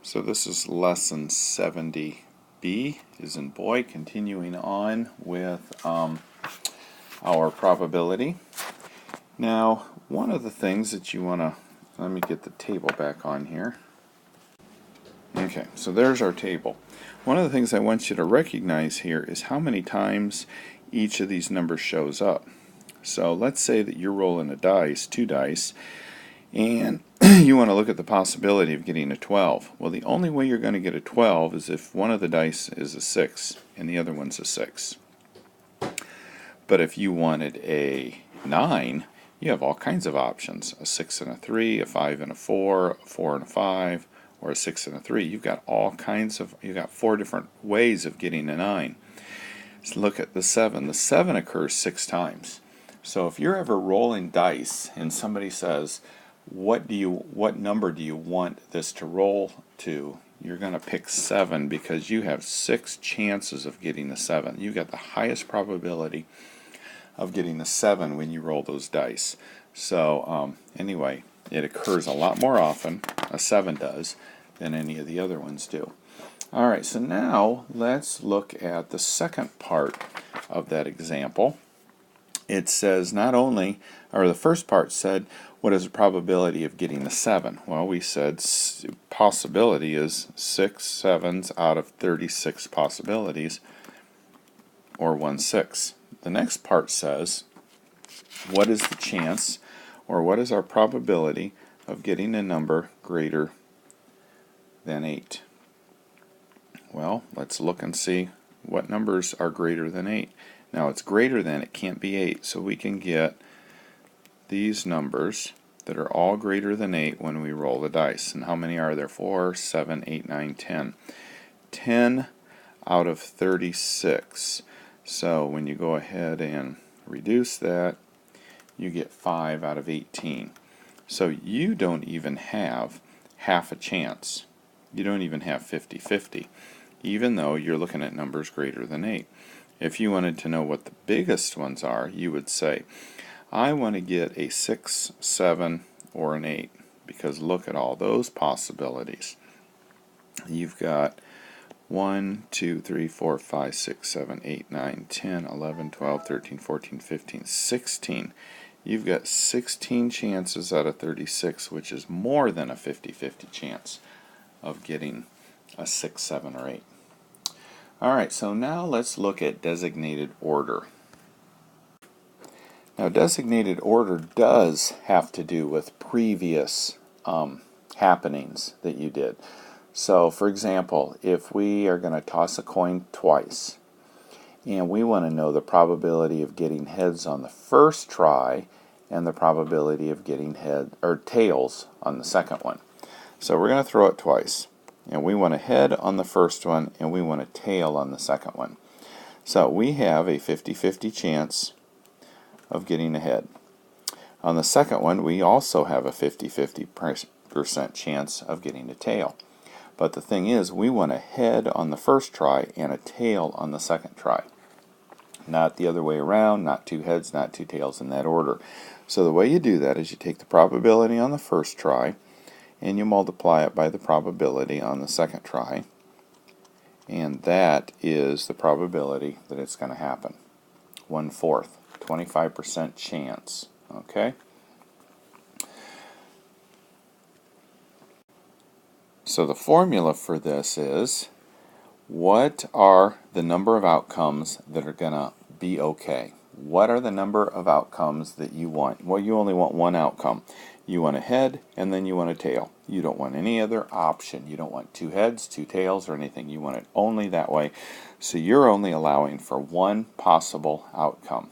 So this is lesson 70B, is in boy, continuing on with our probability. Now, one of the things that you want to, let me get the table back on here. Okay, so there's our table. One of the things I want you to recognize here is how many times each of these numbers shows up. So let's say that you're rolling a dice, two dice, and you want to look at the possibility of getting a 12. Well, the only way you're going to get a 12 is if one of the dice is a 6 and the other one's a 6. But if you wanted a 9, you have all kinds of options. A 6 and a 3, a 5 and a 4, a 4 and a 5, or a 6 and a 3. You've got all kinds of, you've got 4 different ways of getting a 9. Let's look at the 7. The 7 occurs 6 times. So if you're ever rolling dice and somebody says, what number do you want this to roll to? You're going to pick 7 because you have 6 chances of getting the 7. You've got the highest probability of getting the 7 when you roll those dice. So anyway, it occurs a lot more often, a 7 does, than any of the other ones do. Alright, so now let's look at the second part of that example. It says not only, or the first part said, what is the probability of getting the 7? Well, we said possibility is 6 7s out of 36 possibilities, or 1/6. The next part says, what is the chance, or what is our probability of getting a number greater than 8? Well, let's look and see what numbers are greater than 8. Now, it's greater than, it can't be 8, so we can get these numbers that are all greater than 8 when we roll the dice. And how many are there? 4, 7, 8, 9, 10. 10 out of 36. So when you go ahead and reduce that, you get 5 out of 18. So you don't even have half a chance. You don't even have 50-50, even though you're looking at numbers greater than 8. If you wanted to know what the biggest ones are, you would say, I want to get a 6, 7, or an 8, because look at all those possibilities. You've got 1, 2, 3, 4, 5, 6, 7, 8, 9, 10, 11, 12, 13, 14, 15, 16. You've got 16 chances out of 36, which is more than a 50-50 chance of getting a 6, 7, or 8. Alright, so now let's look at designated order. Now, designated order does have to do with previous happenings that you did. So, for example, if we are going to toss a coin twice, and we want to know the probability of getting heads on the first try and the probability of getting tails on the second one. So we're going to throw it twice, and we want a head on the first one and we want a tail on the second one. So we have a 50-50 chance of getting a head. On the second one, we also have a 50-50% chance of getting a tail. But the thing is, we want a head on the first try and a tail on the second try. Not the other way around, not 2 heads, not 2 tails, in that order. So the way you do that is you take the probability on the first try and you multiply it by the probability on the second try, and that is the probability that it's going to happen. 1/4, 25% chance. Okay? So the formula for this is, what are the number of outcomes that are going to be okay? What are the number of outcomes that you want? Well, you only want one outcome. You want a head, and then you want a tail. You don't want any other option. You don't want 2 heads, 2 tails, or anything. You want it only that way. So you're only allowing for one possible outcome.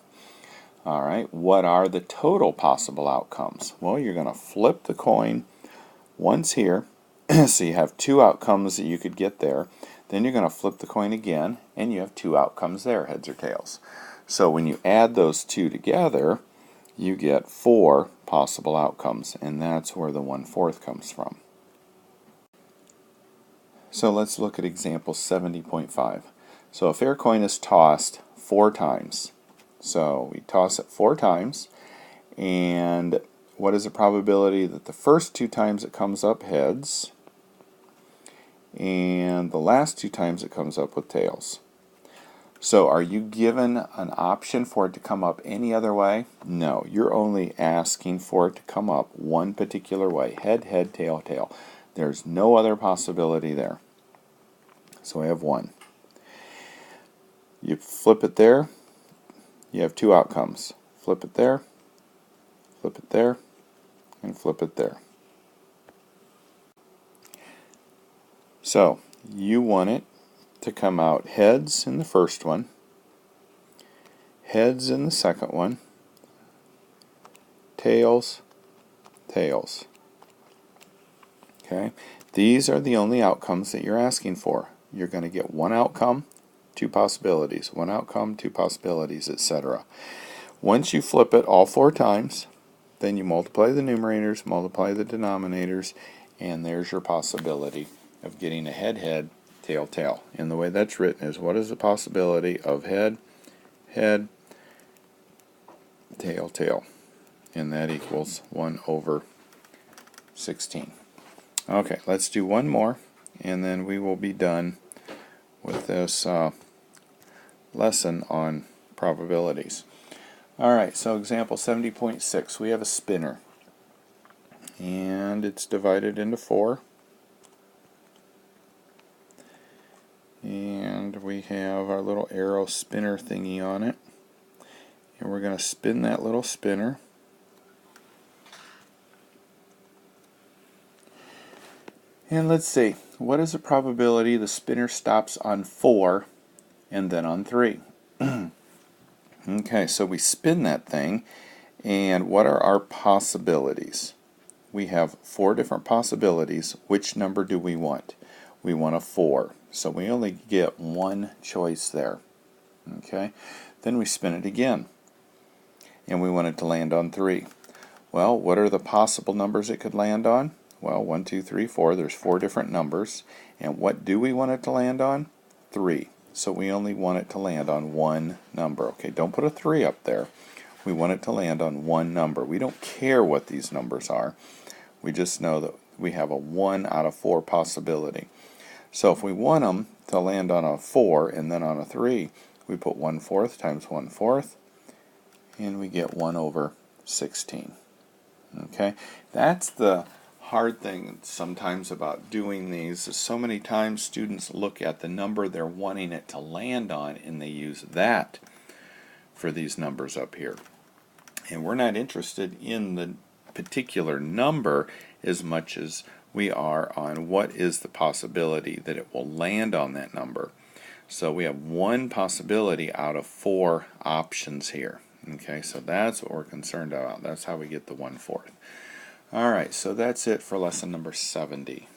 All right, what are the total possible outcomes? Well, you're going to flip the coin once here. So you have 2 outcomes that you could get there. Then you're going to flip the coin again, and you have 2 outcomes there, heads or tails. So when you add those 2 together, you get 4 possible outcomes, and that's where the 1/4 comes from. So let's look at example 70.5. So a fair coin is tossed 4 times. So we toss it 4 times, and what is the probability that the first 2 times it comes up heads, and the last 2 times it comes up with tails. So are you given an option for it to come up any other way? No, you're only asking for it to come up one particular way. Head, head, tail, tail. There's no other possibility there. So I have 1. You flip it there, you have 2 outcomes. Flip it there, and flip it there. So you want it to come out heads in the first one, heads in the second one, tails, tails. Okay, these are the only outcomes that you're asking for. You're going to get 1 outcome, 2 possibilities, 1 outcome, 2 possibilities, etc. Once you flip it all 4 times, then you multiply the numerators, multiply the denominators, and there's your possibility of getting a head, head, tail, tail. And the way that's written is, what is the possibility of head, head, tail, tail? And that equals 1 over 16. Okay, let's do one more, and then we will be done with this lesson on probabilities. Alright, so example 70.6, we have a spinner, and it's divided into 4. And we have our little arrow spinner thingy on it, and we're going to spin that little spinner. And let's see, what is the probability the spinner stops on 4 and then on 3? Okay, so we spin that thing, and what are our possibilities? We have 4 different possibilities. Which number do we want? We want a 4. So we only get 1 choice there. Okay, then we spin it again, and we want it to land on 3. Well, what are the possible numbers it could land on? Well, 1, 2, 3, 4. There's 4 different numbers. And what do we want it to land on? 3. So we only want it to land on 1 number. Okay, don't put a 3 up there. We want it to land on 1 number. We don't care what these numbers are. We just know that we have a 1 out of 4 possibility. So if we want them to land on a 4 and then on a 3, we put 1/4 times 1/4, and we get 1 over 16. Okay, that's the hard thing sometimes about doing these, is so many times students look at the number they're wanting it to land on, and they use that for these numbers up here. And we're not interested in the particular number as much as we are on what is the possibility that it will land on that number. So we have 1 possibility out of 4 options here. Okay, so that's what we're concerned about. That's how we get the 1/4. Alright, so that's it for lesson number 70.